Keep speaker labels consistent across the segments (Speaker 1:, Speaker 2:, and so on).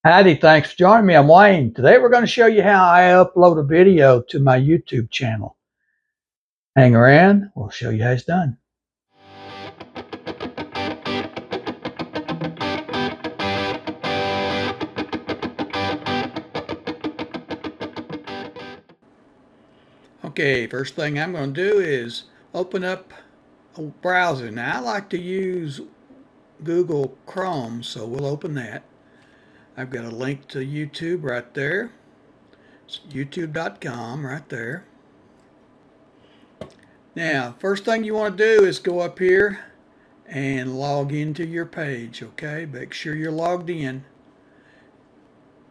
Speaker 1: Howdy, thanks for joining me. I'm Wayne. Today we're going to show you how I upload a video to my YouTube channel. Hang around, we'll show you how it's done. Okay, first thing I'm going to do is open up a browser. Now I like to use Google Chrome, so we'll open that. I've got a link to YouTube right there. It's youtube.com right there. Now, first thing you want to do is go up here and log into your page, okay? Make sure you're logged in.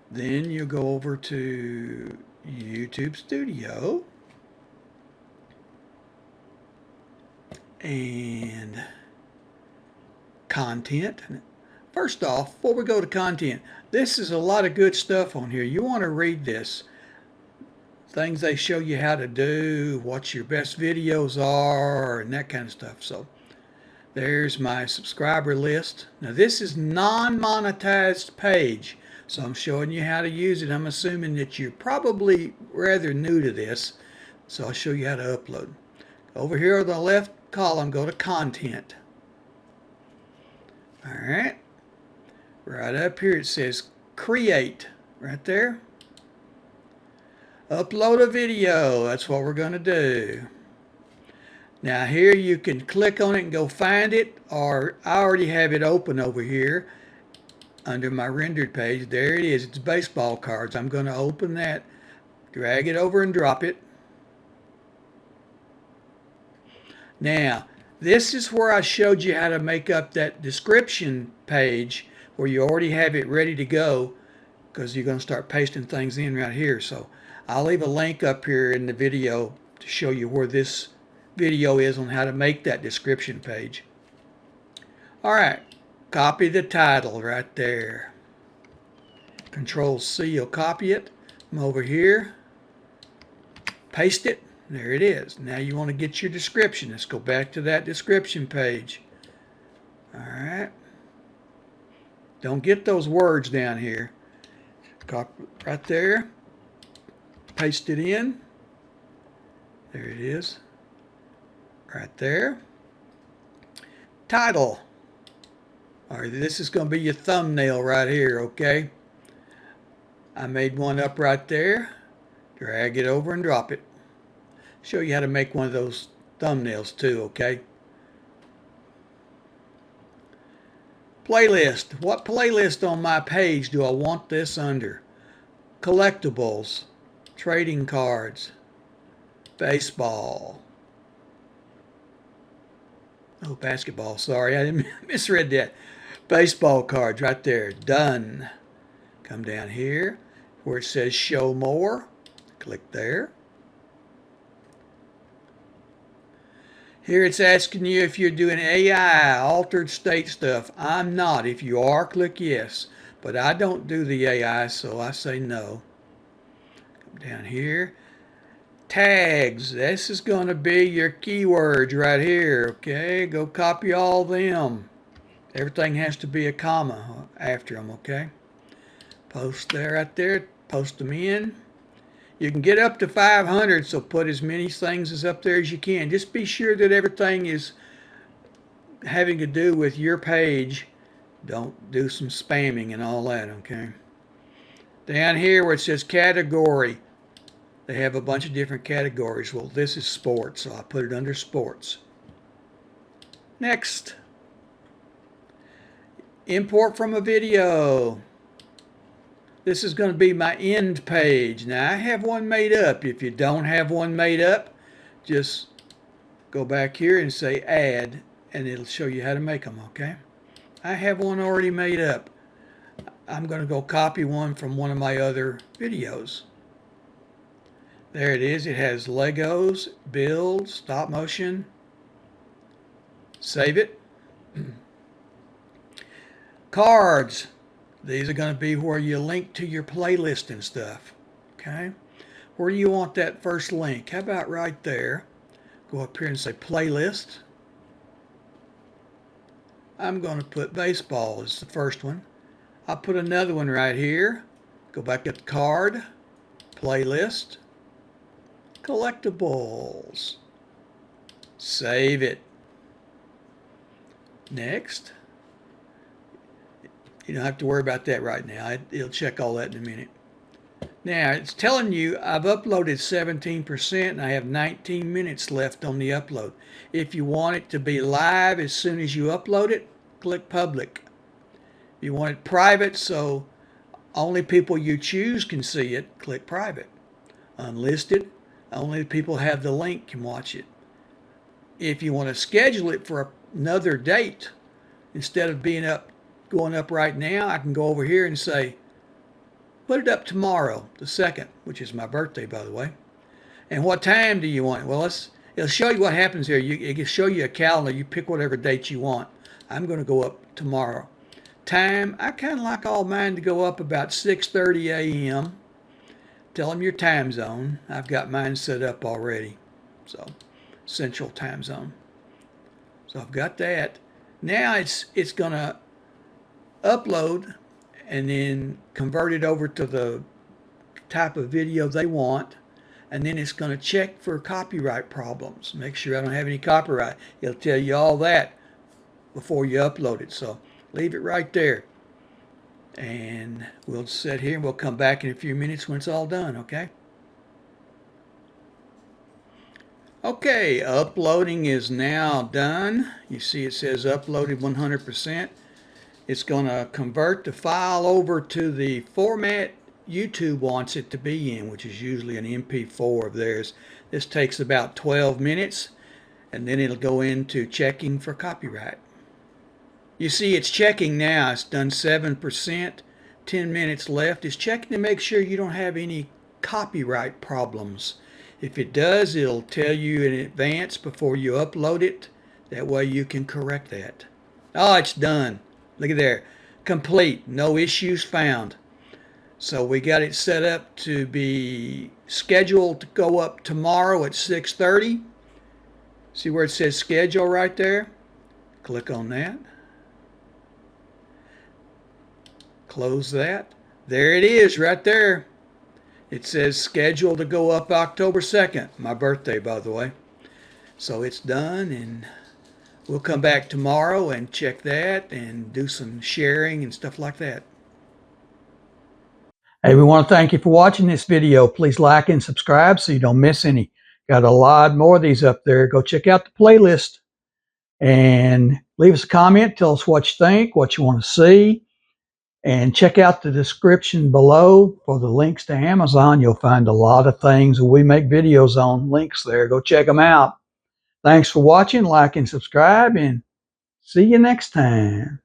Speaker 1: Then you go over to YouTube Studio and content. First off, before we go to content, this is a lot of good stuff on here. You want to read this. Things they show you how to do, what your best videos are, and that kind of stuff. So there's my subscriber list. Now this is non-monetized page, so I'm showing you how to use it. I'm assuming that you're probably rather new to this, so I'll show you how to upload. Over here on the left column, go to content. Alright, right up here it says create, right there. Upload a video, that's what we're going to do. Now here you can click on it and go find it, or I already have it open over here under my rendered page. There it is, it's baseball cards. I'm going to open that, drag it over and drop it. Now this is where I showed you how to make up that description page where you already have it ready to go, because you're going to start pasting things in right here. So I'll leave a link up here in the video to show you where this video is on how to make that description page. Alright, copy the title right there. Control C will copy it. I'm over here, paste it. There it is. Now you want to get your description. Let's go back to that description page. Alright. Don't get those words down here. Copy right there. Paste it in. There it is. Right there. Title. Alright, this is going to be your thumbnail right here, okay? I made one up right there. Drag it over and drop it. Show you how to make one of those thumbnails too, okay? Playlist. What playlist on my page do I want this under? Collectibles, trading cards, baseball. Oh, basketball, sorry, I misread that. Baseball cards right there, done. Come down here where it says show more, click there. Here it's asking you if you're doing AI, altered state stuff. I'm not. If you are, click yes. But I don't do the AI, so I say no. Come down here. Tags. This is going to be your keywords right here, okay? Go copy all them. Everything has to be a comma after them, okay? Post there, right there. Post them in. You can get up to 500, so put as many things as up there as you can. Just be sure that everything is having to do with your page. Don't do some spamming and all that, okay? Down here where it says category, they have a bunch of different categories. Well, this is sports, so I put it under sports. Next. Import from a video. This is going to be my end page. Now I have one made up. If you don't have one made up, just go back here and say add, and it'll show you how to make them, okay? I have one already made up. I'm going to go copy one from one of my other videos. There it is. It has Legos, build, stop motion. Save it. Cards. These are going to be where you link to your playlist and stuff. Okay? Where do you want that first link? How about right there? Go up here and say playlist. I'm going to put baseball as the first one. I'll put another one right here. Go back to card, playlist, collectibles. Save it. Next. You don't have to worry about that right now. It'll check all that in a minute. Now, it's telling you I've uploaded 17% and I have 19 minutes left on the upload. If you want it to be live as soon as you upload it, click public. If you want it private so only people you choose can see it, click private. Unlisted, only people who have the link can watch it. If you want to schedule it for another date, instead of going up right now, I can go over here and say, put it up tomorrow, the 2nd, which is my birthday, by the way. And what time do you want it? Well, it'll show you what happens here. It can show you a calendar. You pick whatever date you want. I'm going to go up tomorrow. Time, I kind of like all mine to go up about 6:30 a.m. Tell them your time zone. I've got mine set up already. So, Central Time Zone. So I've got that. Now it's going to upload and then convert it over to the type of video they want. And then it's going to check for copyright problems. Make sure I don't have any copyright. It'll tell you all that before you upload it. So leave it right there. And we'll sit here and we'll come back in a few minutes when it's all done, okay? Okay, uploading is now done. You see it says uploaded 100%. It's going to convert the file over to the format YouTube wants it to be in, which is usually an MP4 of theirs. This takes about 12 minutes, and then it'll go into checking for copyright. You see it's checking now. It's done 7%, 10 minutes left. It's checking to make sure you don't have any copyright problems. If it does, it'll tell you in advance before you upload it. That way you can correct that. Oh, it's done. Look at there. Complete. No issues found. So we got it set up to be scheduled to go up tomorrow at 6:30. See where it says schedule right there? Click on that. Close that. There it is right there. It says scheduled to go up October 2nd. My birthday, by the way. So it's done, and we'll come back tomorrow and check that and do some sharing and stuff like that. Hey, we want to thank you for watching this video. Please like and subscribe so you don't miss any. Got a lot more of these up there. Go check out the playlist and leave us a comment. Tell us what you think, what you want to see. And check out the description below for the links to Amazon. You'll find a lot of things we make videos on. Links there. Go check them out. Thanks for watching. Like and subscribe, and see you next time.